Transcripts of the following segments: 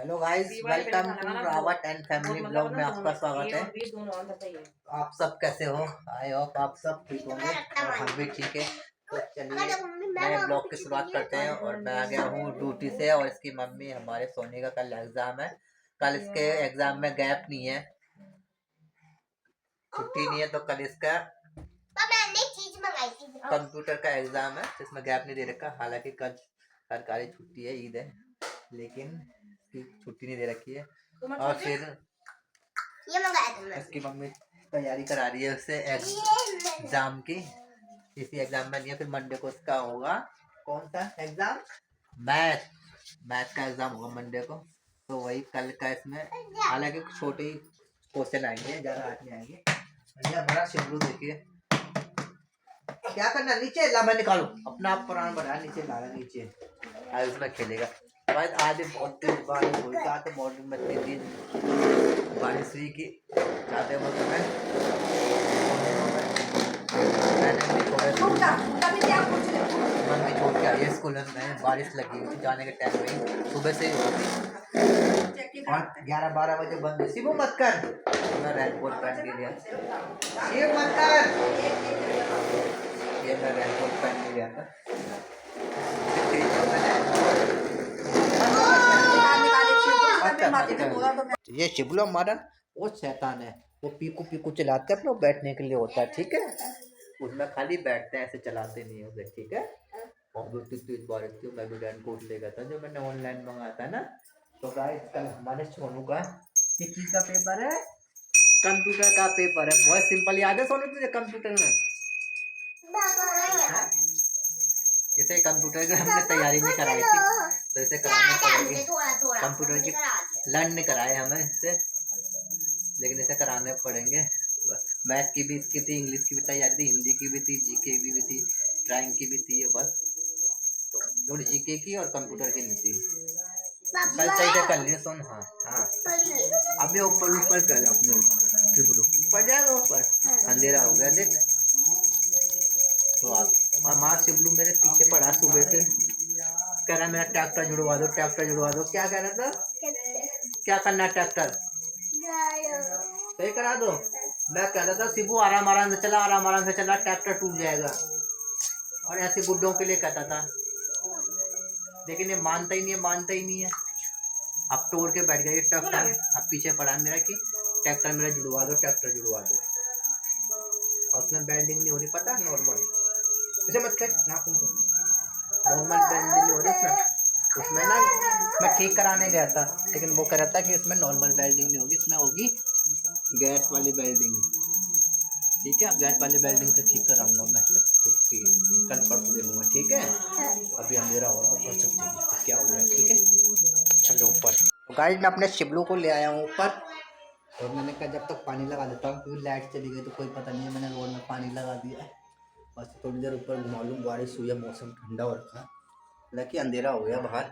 Hello guys, welcome to Rawat and family blog में आपका स्वागत है। आप सब कैसे हो? आई होप आप सब ठीक होंगे और हम भी ठीक है। तो चलिए नए ब्लॉग की शुरुआत करते हैं। और मैं आ गया हूँ ड्यूटी से और इसकी मम्मी हमारे सोनी का कल एग्जाम है। कल इसके एग्जाम में गैप नहीं है, छुट्टी नहीं है, तो कल इसका कंप्यूटर का एग्जाम है जिसमें गैप नहीं दे रखा। हालांकि कल सरकारी छुट्टी है, ईद है, लेकिन छुट्टी नहीं दे रखी है। और फिर इसकी मम्मी तैयारी करा रही है उससे एग्जाम की। इसी एग्जाम में नहीं है, फिर मंडे को उसका होगा कौन सा एग्जाम, मैथ का एग्जाम होगा मंडे को। तो वही कल का इसमें, हालांकि छोटे ही क्वेश्चन आएंगे, ज्यादा हाथ नहीं आएंगे। भैया बड़ा शिवलू देखिए क्या करना, नीचे ला, मैं निकालू अपना आप प्राण बढ़ा, नीचे ला रहा, नीचे आज उसमें खेलेगा। आज बहुत तेज बारिश हुई थी, आज मॉर्निंग में तेज बारिश हुई कि जाते वक्त मम्मी छोड़ के आई स्कूल में। बारिश लगी हुई थी जाने के टाइम में, सुबह से ही होती और 11-12 बजे बंद हुई। शिवू मत कर, मैं रेनकोट पहन के गया, शिव मत कर, ये मैं रेनकोट पहन के गया था। ये शिबलो हमारा वो शैतान है, वो पीकू पीकू चलाते अपने बैठने के लिए होता है, ठीक है, उसमें खाली बैठते हैं, ऐसे चलाते नहीं होते, ठीक है। और तेज बारिश थी, मैं भी रेनकोट ले गया था जो मैंने ऑनलाइन मंगाया था ना। तो गाइस कल हमारे सोनू का किस चीज का पेपर है, कंप्यूटर का पेपर है। बहुत सिंपल, याद है सोनू तुझे कंप्यूटर में? जैसे कंप्यूटर की हमने तैयारी नहीं कराई थी, तो इसे कराना पड़ेगी। कंप्यूटर की लर्न नहीं कराए हमें इससे, लेकिन इसे कराने पड़ेंगे। मैथ की भी इसकी थी, इंग्लिश की भी तैयारी थी, हिंदी की भी थी, जीके की भी थी, ड्राइंग की भी थी। ये बस थोड़ी जीके की और कंप्यूटर की नहीं थी। कल सही से कर लिए सुन। हाँ हाँ, अभी ऊपर ऊपर कर अपने ऊपर जाएगा, ऊपर अंधेरा हो गया देख। तो आप और माँ शिवलू मेरे पीछे पड़ा सुबह से, कह रहा मेरा ट्रैक्टर जुड़वा दो, ट्रैक्टर जुड़वा दो। क्या कह रहा था, क्या करना ट्रैक्टर सही करा दो। मैं कह रहा था शिबू आराम आराम से चला, आराम आराम से चला, ट्रैक्टर टूट जाएगा। और ऐसे गुड्डों के लिए कहता था, लेकिन ये मानता ही नहीं है, मानता ही नहीं है। अब तोड़ के बैठ गया ये ट्रैक्टर। अब पीछे पड़ा मेरा कि ट्रैक्टर मेरा जुड़वा दो, ट्रैक्टर जुड़वा दो। और उसमें बेल्डिंग नहीं हो रही, पता है, नॉर्मल इसे मत खेल ना, नॉर्मल बेल्डिंग हो रही है उसमें ना। मैं ठीक कराने गया था, लेकिन वो कह रहा था कि इसमें नॉर्मल बेल्डिंग नहीं होगी, इसमें होगी गैस वाली बेल्डिंग। ठीक है, अब गैस वाली बेल्डिंग से ठीक कराऊंगा मैं, छुट्टी कल परसों दे दूंगा, ठीक है। अभी अंधेरा हो रहा है, ऊपर चलते हैं क्या हो गया, ठीक है, चलो ऊपर। तो गाइस मैं अपने शिबलू को ले आया हूँ ऊपर, और मैंने कहा जब तक पानी लगा देता हूँ, क्योंकि लाइट चली गई तो कोई पता नहीं है, मैंने रोड में पानी लगा दिया है। बस थोड़ी देर ऊपर घुमा लूँ, बारिश हुई है, मौसम ठंडा हो रखा है, हालांकि अंधेरा हो गया बाहर।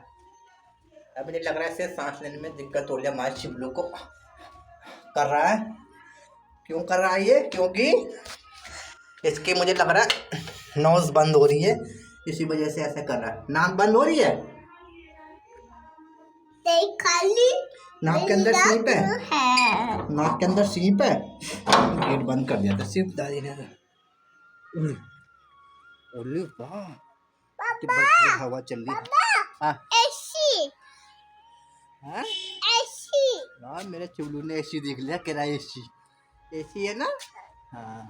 अब मुझे लग रहा है इससे सांस लेने में दिक्कत हो रही है, हमारे शिबलू को कर रहा है। क्यों कर रहा है ये, क्योंकि इसकी मुझे लग रहा है नोज बंद हो रही है, इसी वजह से ऐसे कर रहा है। नाक बंद हो रही है, खाली नाक के अंदर सीप है, नाक के अंदर सीप है। गेट बंद कर दिया था सिर्फ दादी ने। ओले वाह, कितनी हवा चल रही है। हाँ एसी, हाँ एसी, हाँ मेरे चुल्लू ने एसी देख लिया, कह रहा है एसी, एसी है ना। हाँ,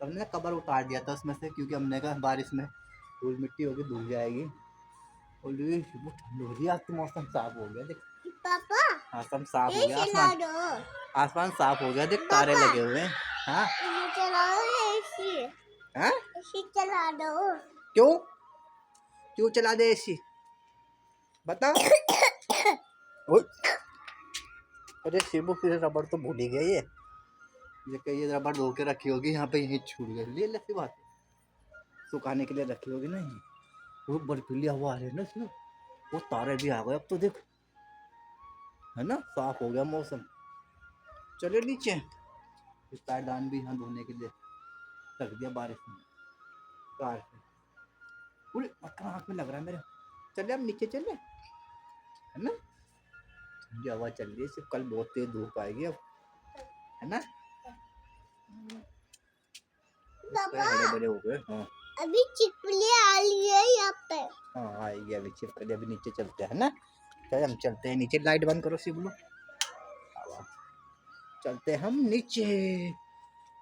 तो हमने कवर उतार दिया था उसमें से, क्योंकि हमने कहा बारिश में धूल मिट्टी होगी, धुल जाएगी। और ठंड हो रही है, आज तो मौसम साफ हो गया देख पापा, आसमान साफ हो गया, आसमान साफ हो गया देख, तारे लगे हुए हैं। हाँ हाँ चला दो, क्यों क्यों चला दे एसी, बता। अरे शिबू फिर रबड़ तो भूल ही गया ये कहीं रबड़ धो के रखी होगी यहाँ पे, यहीं छूट गई, ले लेती बात, सुखाने के लिए रखी होगी ना। वो बर्फीली हवा आ रही है ना इसमें, वो तारे भी आ गए अब तो देख, है ना, साफ हो गया मौसम। चले नीचे, पैरदान भी यहाँ धोने के लिए रख दिया बारिश में, कार से पूरे आँख में लग रहा है मेरे। चले अब नीचे चले, है ना, ये हवा चल रही है, सिर्फ कल बहुत तेज धूप आएगी अब, है ना। बड़े बड़े हो गए। हाँ अभी छिपकली आ रही है यहाँ पे। हाँ आएगी अभी छिपकली, अभी नीचे चलते हैं ना। चल हम चलते हैं नीचे, लाइट बंद करो शिवलू। चलते हैं हम नीचे,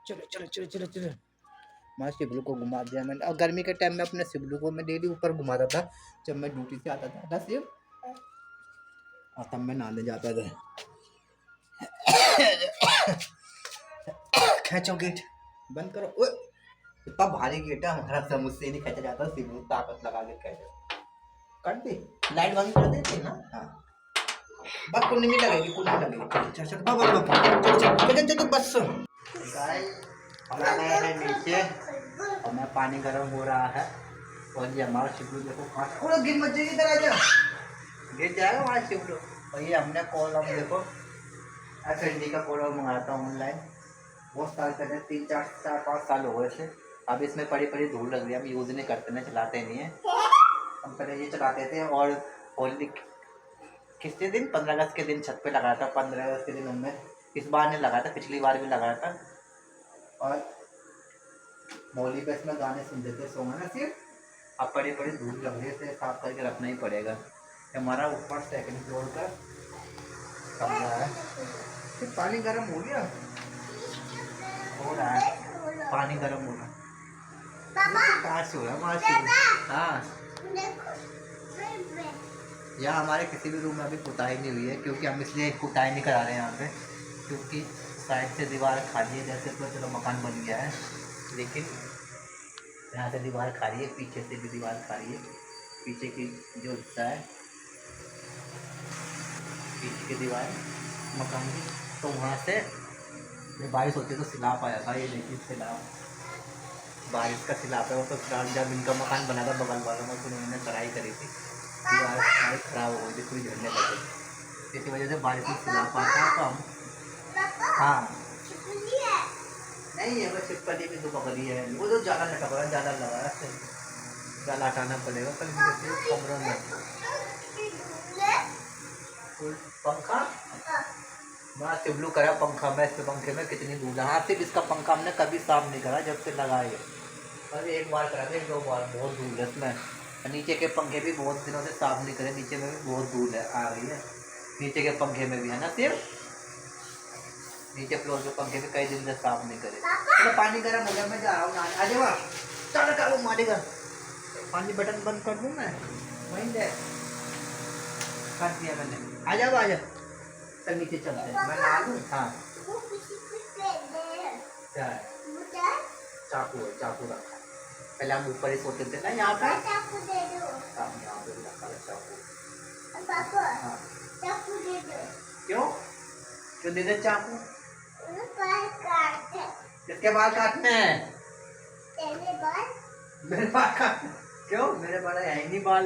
चलो चलो चलो चलो चलो। मैं शिवलू को घुमा दिया मैंने, और गर्मी के टाइम में अपने शिवलू को मैं डेली ऊपर घुमाता था जब मैं ड्यूटी से आता था ना शिव, और तब मैं नहाने जाता था। खींचो गेट, बंद करो। ओए इतना भारी गेट है हमारा, सब मुझसे नहीं खींचा जाता, शिवलू ताकत लगा के खींचो। कर दे, लाइट बंद कर देते ना। हाँ बस कुंडी नहीं लगेगी, कुंडी लगेगी। चल चल बाबा बाबा चल चल चल चल बस। हम आ गए हैं नीचे और मैं पानी गर्म हो रहा है, और ये हमारा शिवलू देखो थोड़ा गिर मत जाएगी, इधर आ जा, गिर जाएगा हमारा शिवलू। और ये हमने कॉलम देखो एफएनडी का कॉलम मंगाया था ऑनलाइन, बहुत साल पहले, 3 4 5 साल हो गए थे। अब इसमें बड़ी बड़ी धूल लग रही है, हम यूज़ नहीं करते ना, चलाते नहीं है। हम पहले ये चलाते थे, और होली किसके दिन 15 अगस्त के दिन छत पे लगाया था, 15 अगस्त के दिन हमने, इस बार नहीं लगाया था, पिछली बार भी लगाया था। और होली पे इसमें गाने सुन देते सोंगे ना सिर्फ। अब बड़ी बड़ी धूल लग रही है, इसे साफ करके रखना ही पड़ेगा। हमारा ऊपर 2nd फ्लोर का कमरा है। फिर पानी गर्म हो गया, हो रहा है पानी गर्म हो रहा है। कहाँ से हो रहा है? हाँ यहाँ हमारे किसी भी रूम में अभी पुताई नहीं हुई है, क्योंकि हम इसलिए पुताई नहीं करा रहे हैं यहाँ पे, क्योंकि साइड से दीवार खाली है, जैसे तो चलो मकान बन गया है, लेकिन यहाँ से दीवार खाली है, पीछे से भी दीवार खाली है। पीछे की जो हिस्सा है, पीछे की दीवार मकान की, तो वहाँ से बारिश होती है तो सिलाप आया था, ये देखिए सिलाप, बारिश का सिलाप है वो। तो जब इनका मकान बना था बगल वालों में, तो उन्होंने कढ़ाई करी थी, दीवार खराब हो गई थी, कोई झड़ने लगे, इसी वजह से बारिश में सिलाप आता है। तो हम हाँ नहीं है, बस छिपकली भी तो पकड़ी है, वो तो ज़्यादा लटक रहा है, ज़्यादा लगा है, ज़्यादा हटाना पड़ेगा कल कमरों में। पंखा मैं शिवलू करा पंखा में, इसके पंखे में कितनी धूल है। हाँ सिर्फ इसका पंखा हमने कभी साफ नहीं करा जब से लगाए, और एक बार करा था, 1 2 बार, बहुत धूल है इसमें। नीचे के पंखे भी बहुत दिनों से साफ नहीं करे, नीचे में भी बहुत धूल है आ रही है, नीचे के पंखे में भी है ना सिर्फ, नीचे फ्लोर के पंखे भी कई दिन से साफ नहीं करे। तो पानी गर्म हो गया, मैं जा रहा हूँ नहाने, आ जाओ चल करो मारेगा, पानी बटन बंद कर दूँ मैं, वहीं दे कर दिया मैंने, आ जाओ आ जाओ, चल नीचे चलते हैं, मैं नहा लूँ। हाँ क्या है? चाकू है, चाकू रखा है, पहले हम ऊपर ही सोते थे ना यहाँ पे, चाकू दे दो, यहाँ पे भी रखा है चाकू। हाँ क्यों क्यों दे दे चाकू? किसके बाल काटने हैं? तेरे बाल। मेरे बाल काटने? क्यों मेरे बाल है ही नहीं बाल।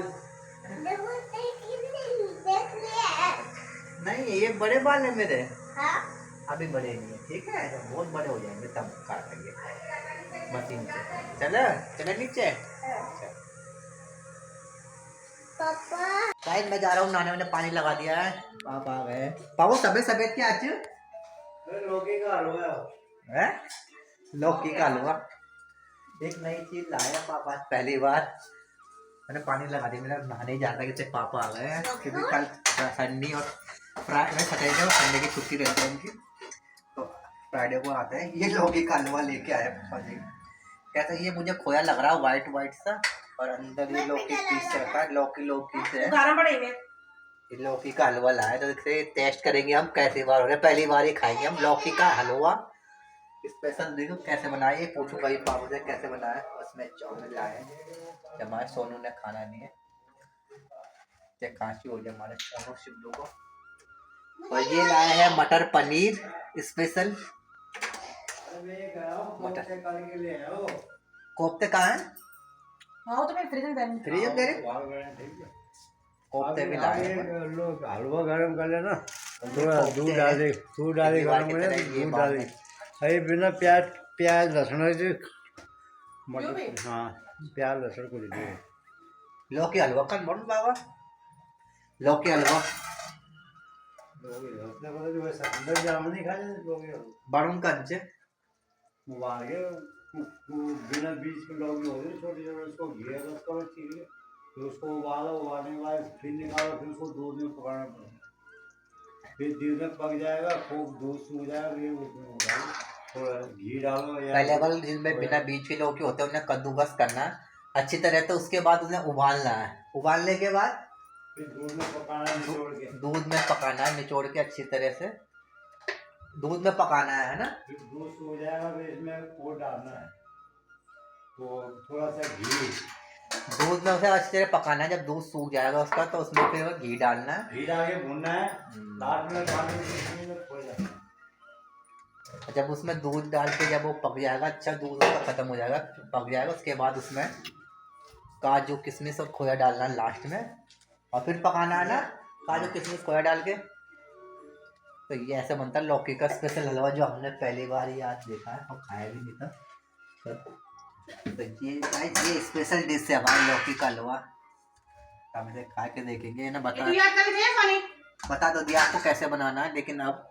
नहीं ये बड़े बाल है मेरे। हाँ? अभी बड़े नहीं है, ठीक है, जब बहुत बड़े हो जाएंगे तब काटेंगे मशीन से। चलो चलो नीचे। पापा शायद मैं जा रहा हूँ नहाने, मैंने पानी लगा दिया है, पापा आ गए। पापा सफेद सफेद क्या आज? लौकी का हलवा है, लौकी का हलवा, एक नई चीज लाया पापा पहली बार। मैंने पानी लगा दिया, मेरा नहाने जा रहा है कि पापा आ गए हैं, क्योंकि कल संडे और फ्राइडे, सैटरडे और संडे की छुट्टी रहती है उनकी, तो फ्राइडे को आते हैं। ये लौकी का हलवा लेके आए पापा जी, कहते हैं ये मुझे खोया लग रहा है, व्हाइट व्हाइट सा, और अंदर ये लौकी पीस से रखा है, लौकी से ये लौकी का हलवा लाया, तो इसे टेस्ट करेंगे हम कैसी बार हो रहा है, पहली बार ही खाएंगे हम लौकी का हलवा स्पेशल। देखो कैसे बनाए, ये पूछूंगा ये पापा से कैसे बनाया। उसमें चावल लाए, हमारे सोनू ने खाना नहीं है, क्या खांसी हो जाए हमारे सोनू शिवलू को। और ये लाए हैं मटर पनीर स्पेशल। मटर कोफ्ते कहाँ हैं? हाँ तो मैं फ्रिज में कोफ्ते भी लाए हैं। लोग हलवा गरम कर लेना, थोड़ा दूध डाले, दूध डाले गरम कर दूध डाले, अरे बिना प्याज लहसुन मटर, हाँ प्याज लहसुन को लीजिए। लौकी हलवा कर बोल बाबा, लौकी हलवा उसने बोला जो वैसा अंदर जाम नहीं खा जाते लोग बारून कंच उबाल के बिना बीज के लोग हो गए छोटे छोटे उसको घिया बस करो चीर के फिर उसको उबालो उबालने के बाद फिर निकालो फिर उसको दूध में पकाना पड़ेगा फिर दूध में पक जाएगा खूब दूध सूख जाएगा फिर उसमें उबालो थोड़ा घी डालो या पहले वाले जिनमें बिना बीज के लौकी होते हैं उन्हें कद्दूकस करना है अच्छी तरह, तो उसके बाद उन्हें उबालना है, उबालने के बाद फिर दूध में पकाना है निचोड़ के, दूध में पकाना है निचोड़ के अच्छी तरह से दूध में पकाना है ना। फिर दूध सूख जाएगा फिर इसमें वो डालना है तो थोड़ा सा घी, दूध में उसे अच्छी तरह पकाना है, जब दूध सूख जाएगा उसका तो उसमें फिर घी डालना है, घी डाल के भूनना है, लास्ट में पानी में खो जाना है। जब उसमें दूध डाल के जब वो पक जाएगा, अच्छा दूध उसका खत्म हो जाएगा पक जाएगा, उसके बाद उसमें काजू किशमिश और खोया डालना है लास्ट में, और फिर पकाना है ना काजू किशमिश खोया डाल के। तो ये ऐसे बनता है लौकी का स्पेशल हलवा, जो हमने पहली बार ही आज देखा है और खाया भी नहीं था। तो ये स्पेशल डिश है हमारी लौकी का हलवा, हम इसे खा के देखेंगे ना। बता दो दिया आपको कैसे बनाना है, लेकिन अब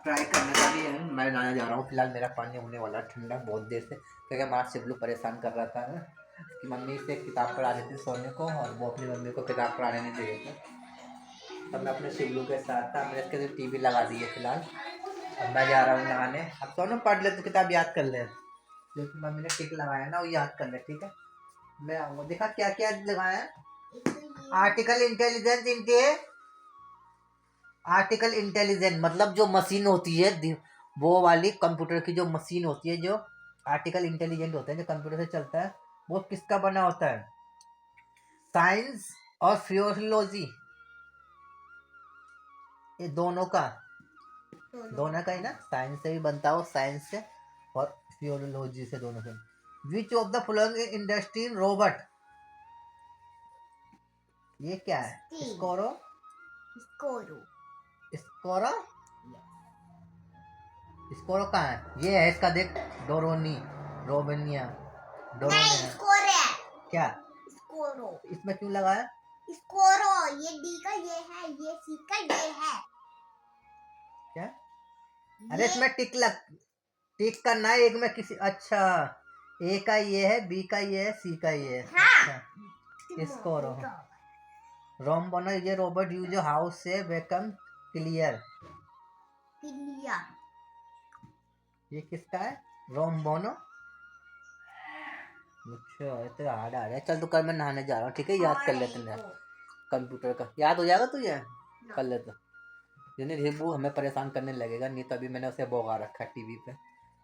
ट्राई करने का भी है। मैं बनाने जा रहा हूँ, फिलहाल मेरा पानी होने वाला ठंडा बहुत देर से, क्योंकि हमारा शिवलू परेशान कर रहा था ना कि मम्मी से किताब पढ़ा रही थी सोने को और वो अपनी मम्मी को किताब पढ़ाने नहीं दे रहे थे। तब मैं अपने शिवलू के साथ था, मैंने इसके लिए टीवी लगा दी है फिलहाल। अब मैं जा रहा हूँ नहाने, अब सोनू पढ़ ले तो किताब याद कर ले, जो कि मम्मी ने टिक लगाया ना वो याद कर ले, ठीक है। मैं आऊँगा, देखा क्या क्या लगाया है। आर्टिकल इंटेलिजेंस इनके, आर्टिकल इंटेलिजेंट मतलब जो मशीन होती है वो वाली कंप्यूटर की जो मशीन होती है, जो आर्टिकल इंटेलिजेंट होता है जो कंप्यूटर से चलता है, वो किसका बना होता है, साइंस और फिजियोलॉजी, ये दोनों का ही ना, साइंस से भी बनता हो, साइंस से और फिजियोलॉजी से, दोनों से। Which of the following industry robot, ये क्या है, स्कोरो स्कोरो स्कोरो कहाँ है, ये है इसका देख, डोरोनी रोबेनिया डोरोनिया क्या स्कोरो, इसमें क्यों लगाया स्कोरो, ये डी का ये है, ये सी का ये है क्या, अरे इसमें टिक करना है एक में किसी, अच्छा ए का ये है, बी का ये है, सी का ये है, हाँ। अच्छा स्कोरो रोम बनो, ये रोबोट यूज हाउस से वेकम क्लियर, ये किसका है, रोम बोनो। अच्छा इतना हार्ड आ रहा है, चल तो कल मैं नहाने जा रहा हूँ, ठीक है, याद कर लेते हैं कंप्यूटर का, याद हो जाएगा तुझे, कर ले तो जिन्हें वो हमें परेशान करने लगेगा, नहीं तो अभी मैंने उसे भोगा रखा है टीवी पे,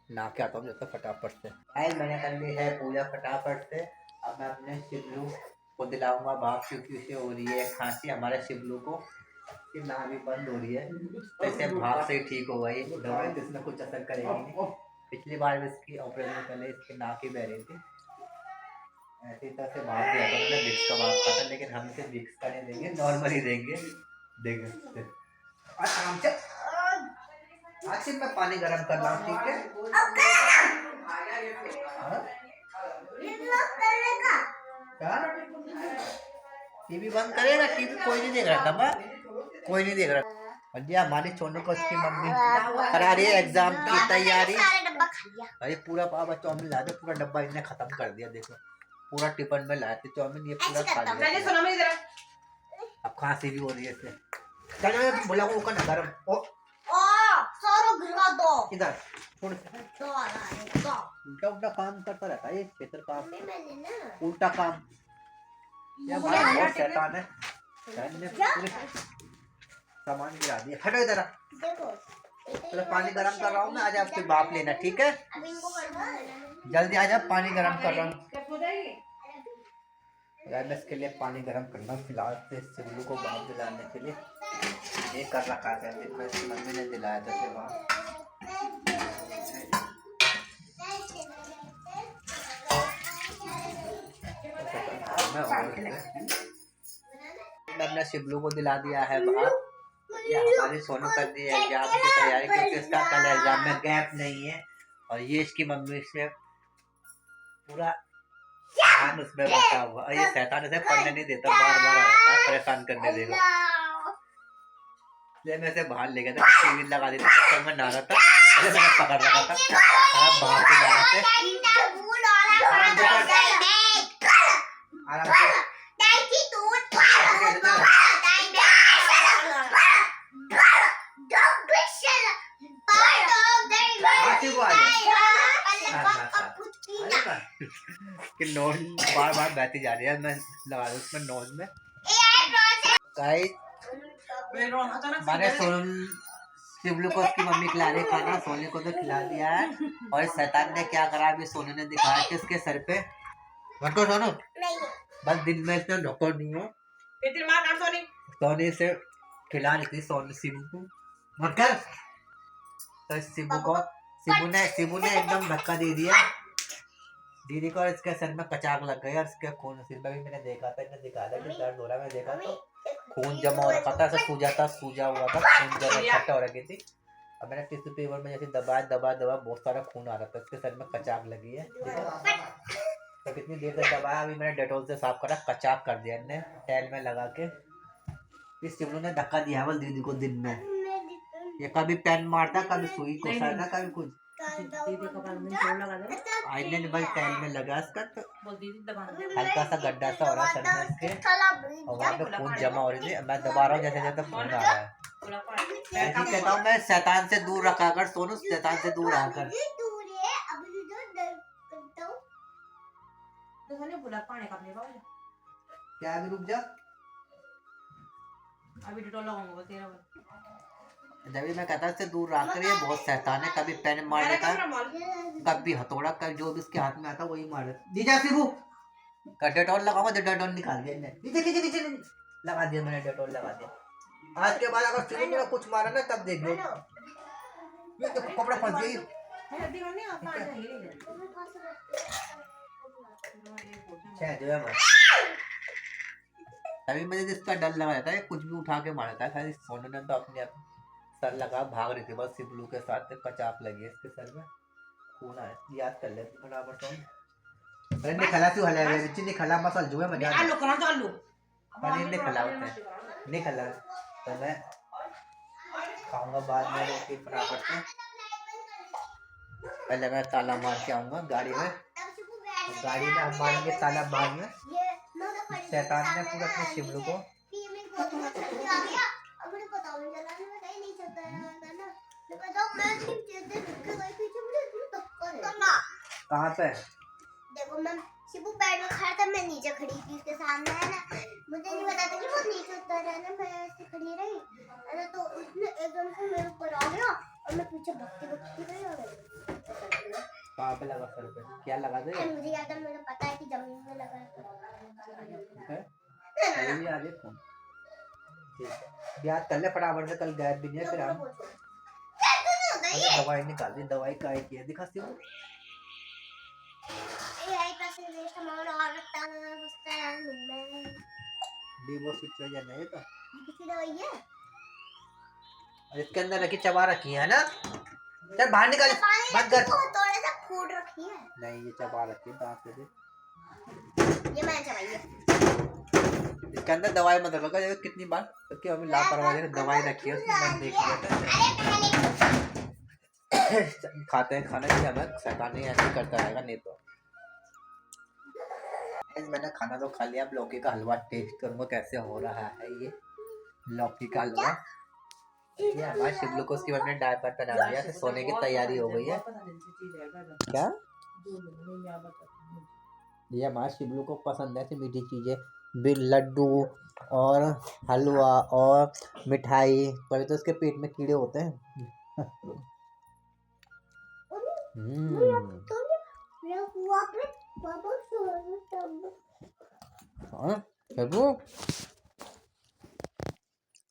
ना के आता हूँ जब तक फटाफट से। आज मैंने कर ली है पूजा फटाफट से, अब मैं अपने शिवलू को दिलाऊंगा भाप, क्योंकि उसे हो रही है खांसी, हमारे शिवलू को कि ना भी बंद हो रही है, तो इसे भाप से ही ठीक होगा, ये दवाई तो इसमें कुछ असर करेगी नहीं। पिछली बार भी इसकी ऑपरेशन पहले इसकी नाक ही बह रही थी, ऐसी तरह से भाप दिया था मैंने, विक्स का भाप था, लेकिन हम इसे विक्स का नहीं देंगे, नॉर्मल ही देंगे, देंगे आराम से। आज सिर्फ मैं पानी गर्म कर रहा हूँ, ठीक है, टीवी बंद करेगा, टीवी कोई नहीं देख रहा था, कोई नहीं देख रहा। और ये हमारी सोनू को उसकी मम्मी करा रही है एग्जाम की तैयारी, अरे पूरा पाव चाउमीन लाया था, पूरा डब्बा इन्हें खत्म कर दिया, देखो पूरा टिफिन में लाए थे चाउमीन, ये पूरा खा लिया। अब खांसी भी हो रही है इससे, चलो बोला वो का गरम इधर उल्टा उल्टा काम करता रहता है ये क्षेत्र काम, उल्टा काम, या बहुत शैतान है, पूरे सामान गिरा दिया, हटो इधर, चलो पानी गरम कर रहा हूँ मैं, आज आप फिर भाप लेना, ठीक है, जल्दी आ जा, पानी गरम कर रहा हूँ यार, मैं इसके लिए पानी गरम करना फिलहाल से शिवलू को भाप दिलाने के लिए, ये कर रखा है मैं, इसकी मम्मी ने दिलाया था इसे भाप। मैं अपने शिवलू को दिला दिया है भाप, या हमारी सोनू कर दी है एग्जाम की तैयारी, क्योंकि इसका कल एग्जाम में गैप नहीं है, और ये इसकी मम्मी से पूरा ध्यान उसमें बैठा हुआ, और ये शैतान इसे पढ़ने नहीं देता, बार बार आता है परेशान करने देगा, ये मैं से बाहर ले गया था, टीवी लगा दी थी, तब मैं नहा रहा था, पहले मैंने पकड़ रखा था, आप बाहर से नहा रहे थे, आराम से कि नोज बार बार बहती जा रही है, मैं लगा दूँ उसमें नोज में। गाइस मैंने शिवलू को उसकी मम्मी खिला रही खाना, सोने को तो खिला दिया है। और इस शैतान ने क्या करा, अभी सोने ने दिखाया कि उसके सर पे घटो सोनू, बस दिन में इसने ढको नहीं हो, सोने से खिला रही थी सोने शिवू को मकर। तो शिबू ने एकदम धक्का दे दिया दीदी को, और इसके सर में कचाक लग गई, और इसके खून सिर में भी मैंने देखा था, इन्हें दिखा था कि दर्द हो रहा है, मैं देखा तो खून जमा हो रखा था, ऐसा सूजा हुआ था, खून जमा इकट्ठा हो रखी थी। अब मैंने टिश्यू पेपर में जैसे दबा बहुत सारा खून आ रहा था, इसके सर में कचाक लगी है। तो कितनी देर तक दबाया, अभी मैंने डेटॉल से साफ करा, कचाक कर दिया इनने टैल में लगा के। इस शिवलू ने धक्का दिया है दीदी को दिन में, ये कभी पेन मारता, कभी सुई को सारता, कभी कुछ आईने ने बस टैल में लगा इसका, तो हल्का सा गड्ढा सा हो रहा सर में इसके, और वहाँ पे खून जमा हो रही थी। मैं दबा रहा हूँ जैसे जैसे खून आ रहा है। ऐसी कहता हूँ मैं, शैतान से दूर रखा कर सोनू, शैतान से दूर रहा कर। क्या अभी रुक जा, अभी डेटॉल लगाऊंगा तेरा। जब मैं कहता इससे दूर रहा कर, ये बहुत शैतान है, कभी पेन मार देता है, कभी हथौड़ा, कभी जो भी उसके हाथ में आता वही मार देता। दीजा शिबू का डेटॉल लगाऊंगा, डेटॉल निकाल दिया नीचे लगा दिया मैंने, डेटॉल लगा दिया। आज के बाद अगर शिबू ने कुछ मारा ना, तब देख लो, ये तो कपड़ा फंस गई। अभी मुझे जिसका डर लगा था, कुछ भी उठा के मारा था, खाली सोनू ने तो अपने आप सर लगा भाग रही थी बस, शिवलू के साथ कचाप लगी है इसके सर में, खून आया, याद कर ले फटाफट सोन। अरे ने खला तू हले रे ने खला मसल जुए मजा आलू कहां चालू, अरे ने खला होता है ने खला, तो मैं खाऊंगा बाद में रोटी फटाफट से। पहले मैं ताला मार के आऊंगा गाड़ी में, गाड़ी में हम मारेंगे ताला बाद में। शैतान ने पूरा अपने शिवलू को कहाँ पे देखो, मैं शिबू बेड में खड़ा था, मैं नीचे खड़ी थी उसके सामने है ना, मुझे नहीं पता था कि वो नीचे उतर है ना, मैं ऐसे खड़ी रही है ना, तो उसने एकदम से मेरे ऊपर आ गया और मैं पीछे भगती रही। और कहाँ पे लगा सर पे, क्या लगा दे मुझे याद है, मुझे पता है कि जमीन में लगा है। ये आ गया फोन, ठीक याद कर ले फटाफट से, कल गायब भी नहीं है फिर हम दवाई निकाल दी, दवाई का की है दिखा सी नहीं तो इसके अंदर रखी चबा रखी है ना, चल बाहर निकल बंद कर, थोड़ा सा फूड रखी है नहीं, ये चबा रखी है दांत से, ये मैंने चबाई है। इसके अंदर दवाई मत रखो, कितनी बार क्योंकि हमें लापरवाही से दवाई रखी है उसमें मन देख लिया खाते हैं खाना भी हमें शैतान नहीं ऐसे करता रहेगा, नहीं तो मैंने खाना तो खा लिया। अब लौकी का हलवा टेस्ट करूंगा कैसे हो रहा है ये लौकी का हलवा। ये हमारे शिवलू को उसकी मम्मी ने डायपर पहना दिया, सोने की तैयारी हो गई है। क्या ये हमारे शिवलू को पसंद है मीठी चीजें, बिल लड्डू और हलवा और मिठाई, पर तो उसके पेट में कीड़े होते हैं।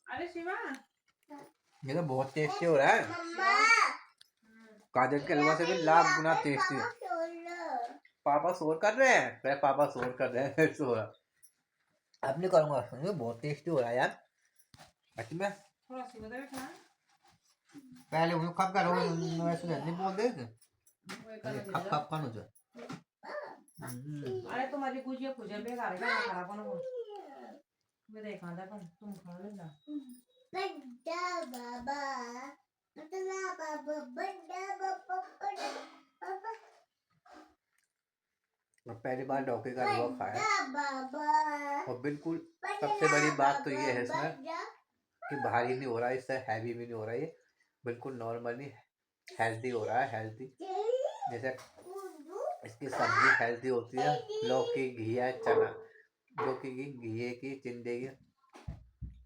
अरे शिवा ये तो बहुत टेस्टी हो रहा है, गाजर के हलवा से भी लाख गुना टेस्टी है। पापा शोर कर रहे हैं, पहले पापा शोर कर रहे हैं, सो रहा अब नहीं करूँगा, बहुत टेस्टी हो रहा है यार। अच्छा मैं पहले उन्हें कब करो वैसे नहीं बोल दे कब कब कौन हो जाए। अरे तुम्हारी गुजिया बेकार है, खराब ना मैं देखा था तुम खा लेना। और पहली बार लौकी का हलवा खाया और बिल्कुल सबसे बड़ी बात तो ये है इसमें कि भारी नहीं हो रहा है, इससे हैवी भी नहीं हो रहा है, ये बिल्कुल नॉर्मली हेल्दी हो रहा है। हेल्दी जैसे इसकी सब्जी हेल्दी होती है, लौकी घिया चना, लौकी की घिए की टिंडे की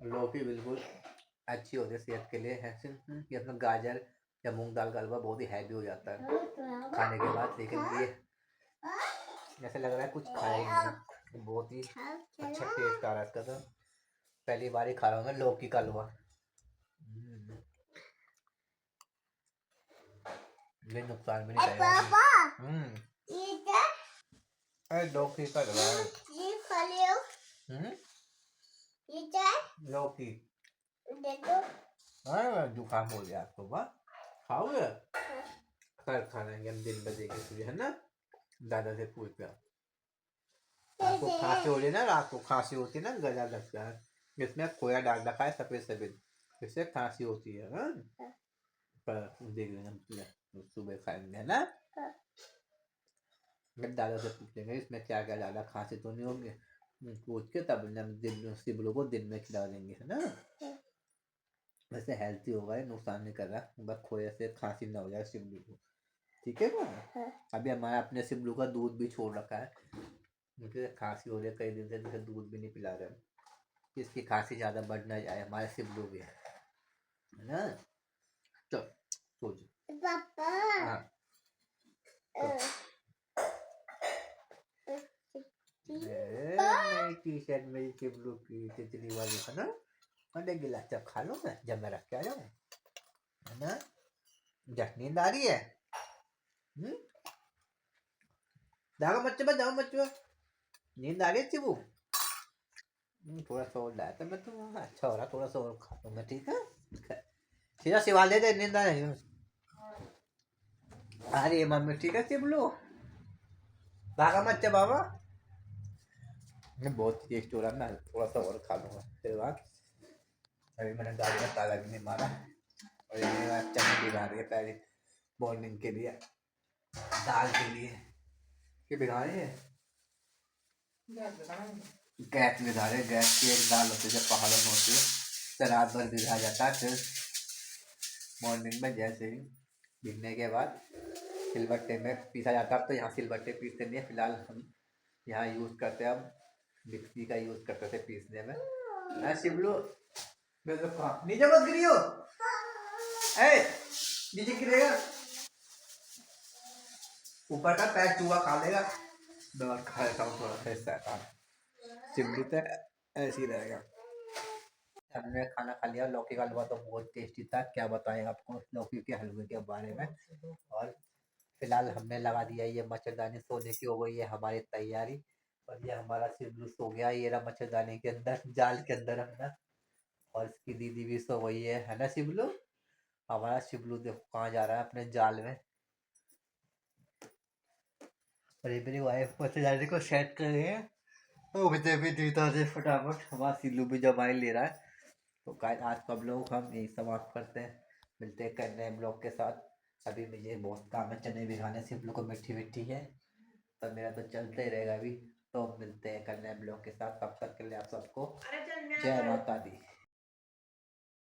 लौकी बिल्कुल अच्छी होती है सेहत के लिए। कि अपना गाजर या मूंग दाल का हलवा बहुत ही हैवी हो जाता है खाने के बाद, लेकिन ये ऐसा लग रहा है कुछ खाया ही नहीं है, बहुत ही अच्छा टेस्ट आ रहा है इसका। तो पहली बार ही खा रहा हूँ मैं लौकी का हलवा। ये नुकसान भी नहीं करेगा। लौकी का हलवा लौकी जुकाम हो गया आपको, वाह खाओगे? कल खा लेंगे हम 3 बजे के सुबह, है ना? दादा से पूछ कर। आपको खांसी हो रही है ना, रात को खांसी होती है ना, गला लगता है, इसमें खोया डाल रखा है सफेद सफेद, इससे खांसी होती है। हाँ पर देख लेंगे हम सुबह खाएंगे, है ना? दादा से पूछेंगे इसमें क्या क्या डाला, खांसी तो नहीं होगी, पूछ के तब हम दिन सिबलू को दिन में खिला देंगे, है ना? वैसे हेल्थी होगा, नुकसान नहीं कर रहा, बस खोए से खांसी ना हो जाए सिबलू को, ठीक है ना? अभी हमारा अपने सिबलू का दूध भी छोड़ रखा है, मुझे खांसी हो रही है कई दिन से, मुझे दूध भी नहीं पिला रहे हैं, इसकी खांसी ज़्यादा बढ़ ना जाए, हमारे सिबलू भी है ना? चल सो जा। हाँ नई टी शर्ट मेरी सिबलू की तितली वाली, है ना? अंडे गिलास जब खा लो मैं, जब मैं रख के आ जाऊँ, है ना? जब नींद आ रही है, जाओ बच्चे, जाओ बच्चे, नींद आ रही है चिबू? थोड़ा सा और लाया था मैं, तो अच्छा हो रहा, थोड़ा सा और खा लूँ मैं, ठीक है? सीधा सिवा दे दे, नींद आ रही है। अरे मम्मी ठीक है चिबलू, भागा मत जा बाबा, बहुत टेस्ट हो रहा है, मैं थोड़ा सा और खा लूँगा फिर बाद। अभी मैंने गाड़ी में ताला भी नहीं मारा, और ये चने भिगा रही है पहले मॉर्निंग के लिए, दाल के लिए कि भिगा रही है, गैस भिगा रहे, गैस की एक दाल होती है जब पहाड़ों में होती है तो रात भर भिगा जाता है, फिर मॉर्निंग में जैसे ही भिगने के बाद सिलबट्टे में पीसा जाता है। तो यहाँ सिलबट्टे पीसते नहीं है फिलहाल, हम यहाँ यूज़ करते हैं, अब मिक्सी का यूज़ करते थे पीसने में। शिवलू नीचे मत गिरियो, नीचे गिरेगा, ऊपर का पैर चूहा खा लेगा, मैं खा लेता हूँ थोड़ा सा शैतान शिवलू, तो ऐसे ही रहेगा। हमने खाना खा लिया, लौकी का हलवा तो बहुत टेस्टी था, क्या बताएं आपको लौकी के हलवे के बारे में। और फिलहाल हमने लगा दिया ये मच्छरदानी, सोने की हो गई है हमारी तैयारी, और ये हमारा शिवलू सो गया, ये रहा मच्छरदानी के अंदर, जाल के अंदर अपना, और इसकी दीदी भी सो गई है ना शिवलू? हमारा शिवलू देखो कहाँ जा रहा है, अपने जाल में। और ये मेरी वाइफ मच्छरदानी को सेट कर रही है, तो मुझे भी दीदा से फटाफट, हमारा शिवलू भी जमाई ले रहा है। तो गाइस आज का ब्लॉग हम यही समाप्त करते हैं, मिलते हैं कल नए ब्लॉग के साथ। अभी मुझे बहुत काम है, चने भिगाने से लोग को मिट्टी मिट्टी है, तो मेरा तो चलता ही रहेगा अभी। तो मिलते हैं कल नए ब्लॉग के साथ, तब तक के लिए आप सबको जय माता दी।